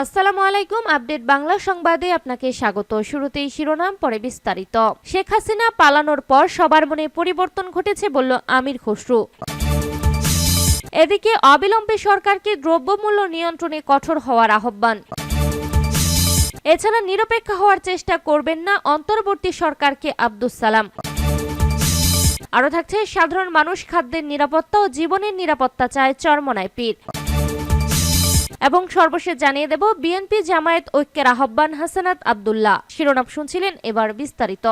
আসসালামু আলাইকুম। আপডেট বাংলা সংবাদে আপনাকে স্বাগত। শুরুতেই শিরোনাম, পরে বিস্তারিত। শেখ হাসিনা পালানোর পর সবার মনে পরিবর্তন ঘটেছে বলল আমির খসরু। এদিকে অবিলম্বে সরকারকে দ্রব্যমূল্য নিয়ন্ত্রণে কঠোর হওয়ার আহ্বান। এছাড়া নিরপেক্ষ হওয়ার চেষ্টা করবেন না অন্তর্বর্তী সরকারকে আব্দুস সালাম। আরও থাকছে সাধারণ মানুষ খাদ্যের নিরাপত্তা ও জীবনের নিরাপত্তা চায় চরমোনাই পীর। এবং সর্বশেষ জানিয়ে দেব বিএনপি জামায়াত ঐক্যের আহ্বান হাসানাত আব্দুল্লাহ। শিরোনাম শুনছিলেন, এবার বিস্তারিত।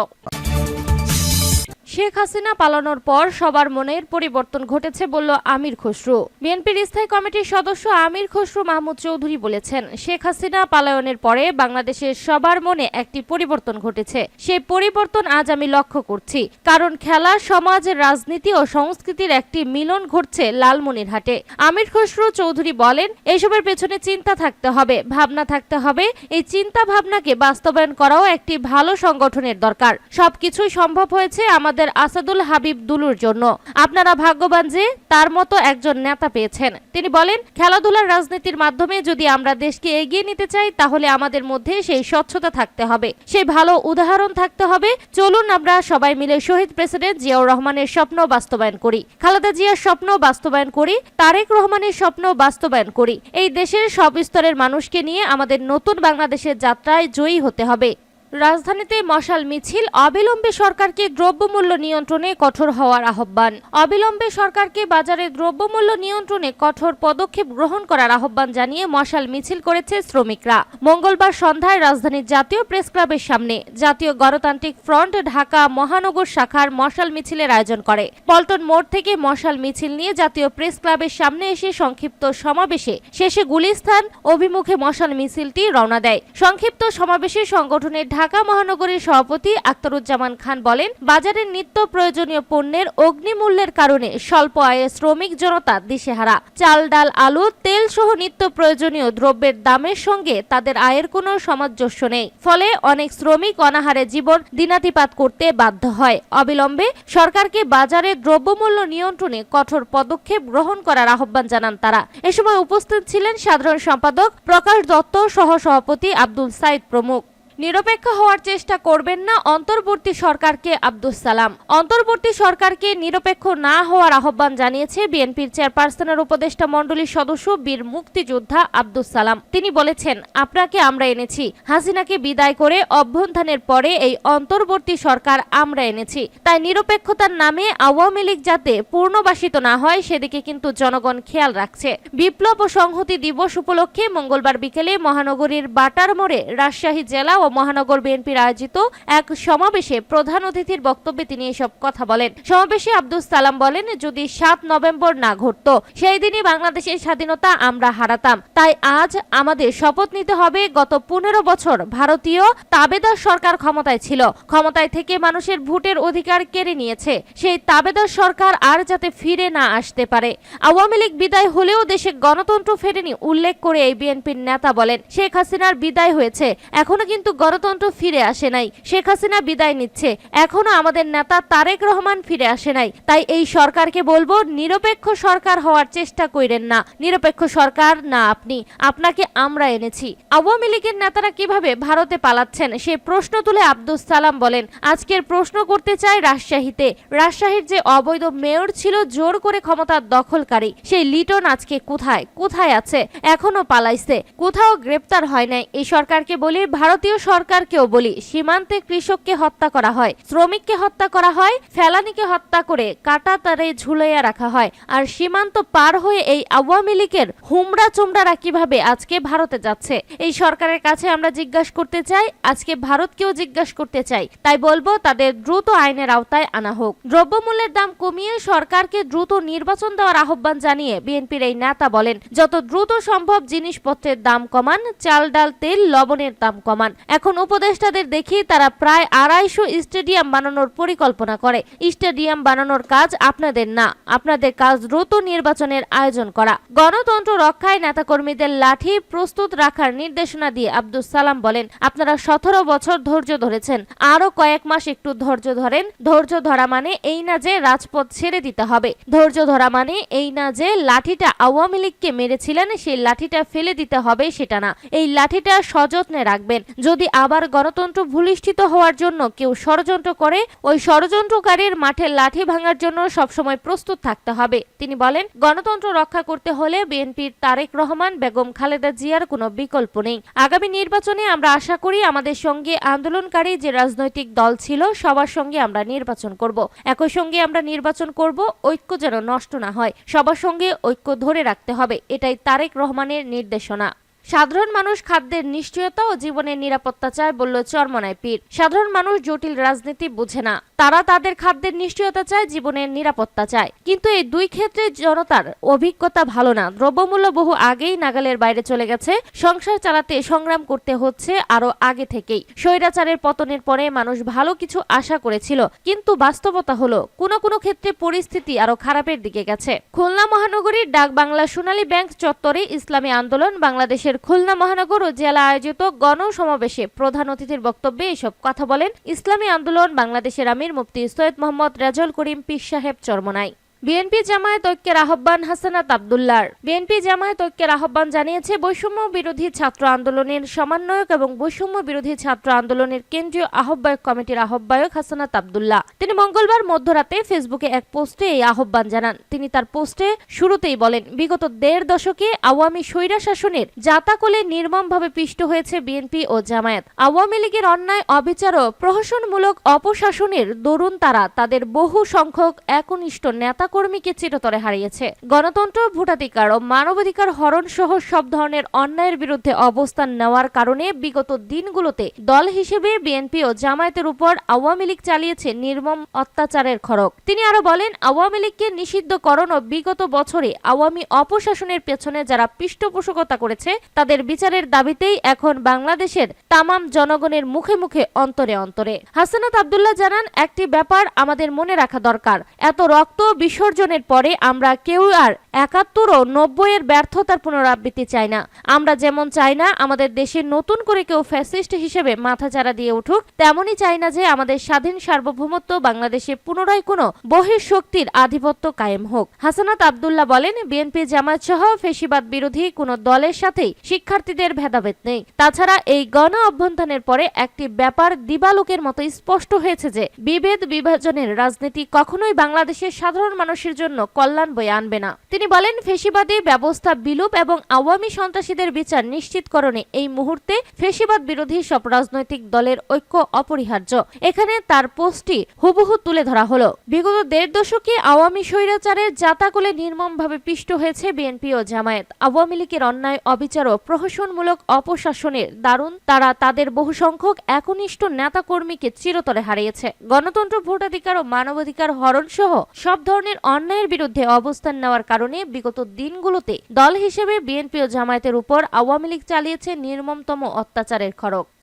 শেখ হাসিনা পালানোর পর সবার মনের পরিবর্তন ঘটেছে বলল আমির খসরু। বিএনপির স্থায়ী কমিটির সদস্য আমির খসরু মাহমুদ চৌধুরী বলেছেন, শেখ হাসিনা পালায়নের পরে বাংলাদেশের সবার মনে একটি পরিবর্তন ঘটেছে। সেই পরিবর্তন আজ আমি লক্ষ্য করছি, কারণ খেলা, সমাজ, রাজনীতি ও সংস্কৃতির একটি মিলন ঘটছে লালমনিরহাটে। আমির খসরু চৌধুরী বলেন, এসবের পেছনে চিন্তা থাকতে হবে, ভাবনা থাকতে হবে। এই চিন্তা ভাবনাকে বাস্তবায়ন করাও একটি ভালো সংগঠনের দরকার। সবকিছুই সম্ভব হয়েছে আমাদের আসাদুল হাবিব দুলুর জন্য। আপনারা ভাগ্যবান যে তার মতো একজন নেতা পেয়েছেন। তিনি বলেন, খেলাধুলার রাজনীতির মাধ্যমে যদি আমরা দেশকে এগিয়ে নিতে চাই, তাহলে আমাদের মধ্যে সেই স্বচ্ছতা থাকতে হবে, সেই ভালো উদাহরণ থাকতে হবে। চলুন আমরা সবাই মিলে শহীদ প্রেসিডেন্ট জিয়াউর রহমানের স্বপ্ন বাস্তবায়ন করি, খালেদা জিয়ার স্বপ্ন বাস্তবায়ন করি, তারেক রহমানের স্বপ্ন বাস্তবায়ন করি। এই দেশের সব স্তরের মানুষকে নিয়ে আমাদের নতুন বাংলাদেশের যাত্রায় জয়ী হতে হবে। রাজধানীতে মশাল মিছিল। অবিলম্বে সরকারকে দ্রব্যমূল্য নিয়ন্ত্রণে কঠোর হওয়ার আহ্বান। অবিলম্বে সরকারকে বাজারে দ্রব্যমূল্য নিয়ন্ত্রণে কঠোর পদক্ষেপ গ্রহণ করার আহ্বান জানিয়ে মশাল মিছিল করেছে শ্রমিকরা। মঙ্গলবার সন্ধ্যায় রাজধানীর জাতীয় প্রেস ক্লাবের সামনে জাতীয় গণতান্ত্রিক ফ্রন্ট ঢাকা মহানগর শাখার মশাল মিছিলের আয়োজন করে। পল্টন মোড় থেকে মশাল মিছিল নিয়ে জাতীয় প্রেস ক্লাবের সামনে এসে সংক্ষিপ্ত সমাবেশে শেষে গুলিস্তান অভিমুখে মশাল মিছিলটি রওনা দেয়। সংক্ষিপ্ত সমাবেশে সংগঠনের ঢাকা মহানগরীর সভাপতি আখতারুজ্জামান খান বলেন, বাজারের নিত্য প্রয়োজনীয় পণ্যের অগ্নিমূল্যের কারণে স্বল্প আয়ের শ্রমিক জনতা দিশেহারা। চাল, ডাল, আলু, তেল সহ নিত্য প্রয়োজনীয় দ্রব্যের দামের সঙ্গে তাদের আয়ের কোনো সামঞ্জস্য নেই। ফলে অনেক শ্রমিক অনাহারে জীবন দিনাতিপাত করতে বাধ্য হয়। অবিলম্বে সরকারকে বাজারে দ্রব্যমূল্য নিয়ন্ত্রণে কঠোর পদক্ষেপ গ্রহণ করার আহ্বান জানান তারা। এ সময় উপস্থিত ছিলেন সাধারণ সম্পাদক প্রকাশ দত্ত, সহ সভাপতি আব্দুল সাইদ প্রমুখ। নিরপেক্ষ হওয়ার চেষ্টা করবেন না অন্তর্বর্তী সরকারকে আব্দুস সালাম। অন্তর্বর্তী সরকারকে নিরপেক্ষ না হওয়ার আহ্বান জানিয়েছে বিএনপির চেয়ারপারসনের উপদেষ্টা মণ্ডলীর সদস্য বীর মুক্তিযোদ্ধা আব্দুস সালাম। তিনি বলেছেন, আপনাকে আমরা এনেছি, হাসিনাকে বিদায় করে অভ্যুত্থানের পরে এই অন্তর্বর্তী সরকার আমরা এনেছি। তাই নিরপেক্ষতার নামে আওয়ামী লীগ যাতে পুনর্বাসিত না হয় সেদিকে কিন্তু জনগণ খেয়াল রাখছে। বিপ্লব ও সংহতি দিবস উপলক্ষে মঙ্গলবার বিকেলে মহানগরীর বাটার মোড়ে রাজশাহী জেলা ও মহানগর বিএনপির আয়োজিত এক সমাবেশে প্রধান অতিথির বক্তব্যে তিনি এসব কথা বলেন। সমাবেশে আব্দুস সালাম বলেন, যদি 7 নভেম্বর না ঘটত, সেই দিনই বাংলাদেশের স্বাধীনতা আমরা হারাতাম। তাই আজ আমাদের শপথ নিতে হবে, গত 15 বছর ভারতীয় তাবেদার সরকার ক্ষমতায় ছিল, ক্ষমতায় থেকে মানুষের ভোটের অধিকার কেড়ে নিয়েছে। সেই তাবেদার সরকার আর যাতে ফিরে না আসতে পারে। আওয়ামী লীগ বিদায় হলেও দেশে গণতন্ত্র ফেরেনি উল্লেখ করে এই বিএনপির নেতা বলেন, শেখ হাসিনার বিদায় হয়েছে, এখনো কিন্তু গণতন্ত্র ফিরে আসে নাই। শেখ হাসিনা বিদায় নিচ্ছে, এখনো আমাদের নেতা তারেক রহমান ফিরে আসে নাই। তাই এই সরকারকে বলবো, নিরপেক্ষ সরকার হওয়ার চেষ্টা করেন না। নিরপেক্ষ সরকার না আপনি, আপনাকে আমরা এনেছি। আওয়ামী লীগের নেতারা কিভাবে ভারতে পালাচ্ছেন সে প্রশ্ন তুলে আব্দুস সালাম বলেন, আজকের প্রশ্ন করতে চাই রাজশাহীতে। রাজশাহীর যে অবৈধ মেয়র ছিল, জোর করে ক্ষমতার দখলকারী, সেই লিটন আজকে কোথায় কোথায় আছে? এখনো পালাইছে, কোথাও গ্রেপ্তার হয় নাই। এই সরকারকে বলি, ভারতীয় সরকারকেও বলি, সীমান্তে কৃষককে হত্যা করা হয়, শ্রমিককে হত্যা করা হয়, ফেলানিকে হত্যা করে কাটা তারে ঝুলাইয়া রাখা হয়। আর সীমান্ত পার হয়ে এই আওয়ামী লীগের হুমড়া চোমড়ারা কিভাবে আজকে ভারতে যাচ্ছে? এই সরকারের কাছে আমরা জিজ্ঞাসা করতে চাই, আজকে ভারতকেও জিজ্ঞাসা করতে চাই। তাই বলবো, তাদের দ্রুত আইনের আওতায় আনা হোক। দ্রব্যমূল্যের দাম কমিয়ে সরকারকে দ্রুত নির্বাচন দেওয়ার আহ্বান জানিয়ে বিএনপির এই নেতা বলেন, যত দ্রুত সম্ভব জিনিসপত্রের দাম কমান, চাল, ডাল, তেল, লবণের দাম কমান। এখন উপদেষ্টাদের দেখি তারা প্রায় 250 স্টেডিয়াম বানানোর পরিকল্পনা করে। স্টেডিয়াম বানানোর কাজ আপনাদের না, আপনাদের কাজ দ্রুত নির্বাচনের আয়োজন করা। গণতন্ত্র রক্ষায় নেতাকর্মীদের লাঠি প্রস্তুত রাখার নির্দেশনা দিয়ে আব্দুস সালাম বলেন, আপনারা 17 বছর ধৈর্য ধরেছেন, আরো কয়েক মাস একটু ধৈর্য ধরেন। ধৈর্য ধরা মানে এই না যে রাজপথ ছেড়ে দিতে হবে। ধৈর্য ধরা মানে এই না যে লাঠিটা আওয়ামী লীগকে মেরেছিলেন সেই লাঠিটা ফেলে দিতে হবে, সেটা না। এই লাঠিটা সযত্নে রাখবেন। যদি আবার গণতন্ত্র ভূলিষ্ঠিত হওয়ার জন্য কেউ ষড়যন্ত্র করে, ওই ষড়যন্ত্রকারীর মাঠে লাঠি ভাঙার জন্য সবসময় প্রস্তুত থাকতে হবে। তিনি বলেন, গণতন্ত্র রক্ষা করতে হলে বিএনপির তারেক রহমান, বেগম খালেদা জিয়ার কোনো বিকল্প নেই। আগামী নির্বাচনে আমরা আশা করি আমাদের সঙ্গে আন্দোলনকারী যে রাজনৈতিক দল ছিল সবার সঙ্গে আমরা নির্বাচন করব। একই সঙ্গে আমরা নির্বাচন করব, ঐক্য যেন নষ্ট না হয়। সবার সঙ্গে ঐক্য ধরে রাখতে হবে, এটাই তারেক রহমানের নির্দেশনা। সাধারণ মানুষ খাদ্যের নিশ্চয়তা ও জীবনের নিরাপত্তা চায় বলল চরমনাই পীর। সাধারণ মানুষ জটিল রাজনীতি বুঝে না, তারা তাদের খাদ্যের নিশ্চয়তা চায়, জীবনের নিরাপত্তা চায়। কিন্তু এই দুই ক্ষেত্রে জনতার অভিজ্ঞতা ভালো না। দ্রব্যমূল্য বহু আগেই নাগালের বাইরে চলে গেছে। সংসার চালাতে সংগ্রাম করতে হচ্ছে আরো আগে থেকেই। স্বৈরাচারের পতনের পরে মানুষ ভালো কিছু আশা করেছিল, কিন্তু বাস্তবতা হলো কোনো কোনো ক্ষেত্রে পরিস্থিতি আরো খারাপের দিকে গেছে। খুলনা মহানগরীর ডাক বাংলা সোনালী ব্যাংক চত্বরে ইসলামী আন্দোলন বাংলাদেশের খুলনা মহানগর ও জেলা আয়োজিত গণসমাবেশে প্রধান অতিথির বক্তব্যে এসব কথা বলেন ইসলামী আন্দোলন বাংলাদেশের আমির মুফতি সৈয়দ মোহাম্মদ রেজাউল করিম পীর সাহেব চরমনাই। বিএনপি জামায়াত ঐক্যের আহ্বান হাসানাত আব্দুল্লাহর। বিএনপি জামায়াত ঐক্যের আহ্বান জানিয়েছে বৈষম্য বিরোধী ছাত্র আন্দোলনের সমন্বয়ক এবং বৈষম্য বিরোধী ছাত্র আন্দোলনের কেন্দ্রীয় আহ্বায়ক কমিটির আহ্বায়ক হাসানাত আব্দুল্লাহ। তিনি মঙ্গলবার মধ্যরাতে ফেসবুকে এক পোস্টে এই আহ্বান জানান। তিনি তার পোস্টে শুরুতেই বলেন, বিগত 1.5 দশকে আওয়ামী স্বৈরা শাসনের জাতাকলে নির্মমভাবে পিষ্ট হয়েছে বিএনপি ও জামায়াত। আওয়ামী লীগের অন্যায়, অবিচার ও প্রহসনমূলক অপশাসনের দরুন তারা তাদের বহু সংখ্যক একনিষ্ঠ নেতা কর্মীকে চিরতরে হারিয়েছে। গণতন্ত্র, ভোটাধিকার ও মানবাধিকার হরণ সহ সব ধরনের অন্যায়ের বিরুদ্ধে অবস্থান নেওয়ার কারণে বিগত দিনগুলোতে দল হিসেবে বিএনপি ও জামায়াতের উপর আওয়ামী লীগ চালিয়েছে নির্মম অত্যাচারের খড়গ। তিনি আরো বলেন, আওয়ামী লীগকে নিষিদ্ধকরণ ও বিগত বছরে আওয়ামী অপশাসনের পেছনে যারা পৃষ্ঠপোষকতা করেছে তাদের বিচারের দাবিতেই এখন বাংলাদেশের তামাম জনগণের মুখে মুখে, অন্তরে অন্তরে। হাসানাত আব্দুল্লাহ জানান, একটি ব্যাপার আমাদের মনে রাখা দরকার, এত রক্ত বিসর্জনের পরে আমরা কেউ আর 71 ও 90 এর ব্যর্থতার পুনরাবৃত্তি চাই না। আমরা যেমন চাই না আমাদের দেশে নতুন করে কেউ ফ্যাসিস্ট হিসেবে মাথাচাড়া দিয়ে উঠুক, তেমনই চাই না যে আমাদের স্বাধীন সার্বভৌমত্ব বাংলাদেশে পুনরায় কোনো বহিঃশক্তির আধিপত্য কায়েম হোক। হাসানাত আব্দুল্লাহ বলেন, বিএনপি জামায়াত সহ ফ্যাসিবাদ বিরোধী কোনো দলের সাথেই শিক্ষার্থীদের ভেদাভেদ নেই। তাছাড়া এই গণ অভ্যুত্থানের পরে একটি ব্যাপার দিবালোকের মতো স্পষ্ট হয়েছে যে বিভেদ বিভাজনের রাজনীতি কখনোই বাংলাদেশের সাধারণ মানুষের জন্য কল্যাণ বয়ে আনবে না। তিনি বলেন, ফ্যাসিবাদী ব্যবস্থা বিলোপ এবং আওয়ামী সন্ত্রাসীদের বিচার নিশ্চিতকরণে এই মুহূর্তে ফ্যাসিবাদ বিরোধী সব রাজনৈতিক দলের ঐক্য অপরিহার্য। এখানে তার পোস্টটি হুবহু তুলে ধরা হলো। বিগত 1.5 দশকে আওয়ামী স্বৈরাচারের জাতাকলে নির্মমভাবে পিষ্ট হয়েছে বিএনপি ও জামায়াত। আওয়ামী লীগের অন্যায়, অবিচার ও প্রহসনমূলক অপশাসনের দারুণ তারা তাদের বহু সংখ্যক একনিষ্ঠ নেতাকর্মীকে চিরতরে হারিয়েছে। গণতন্ত্র, ভোটাধিকার ও মানবাধিকার হরণ সহ সব ধরনের অন্যায়ের বিরুদ্ধে অবস্থান নেওয়ার কারণে বিগত দিনগুলোতে দল হিসেবে বিএনপি ও জামায়াতের উপর আওয়ামী লীগ চালিয়েছে নির্মমতম অত্যাচারের খড়গ।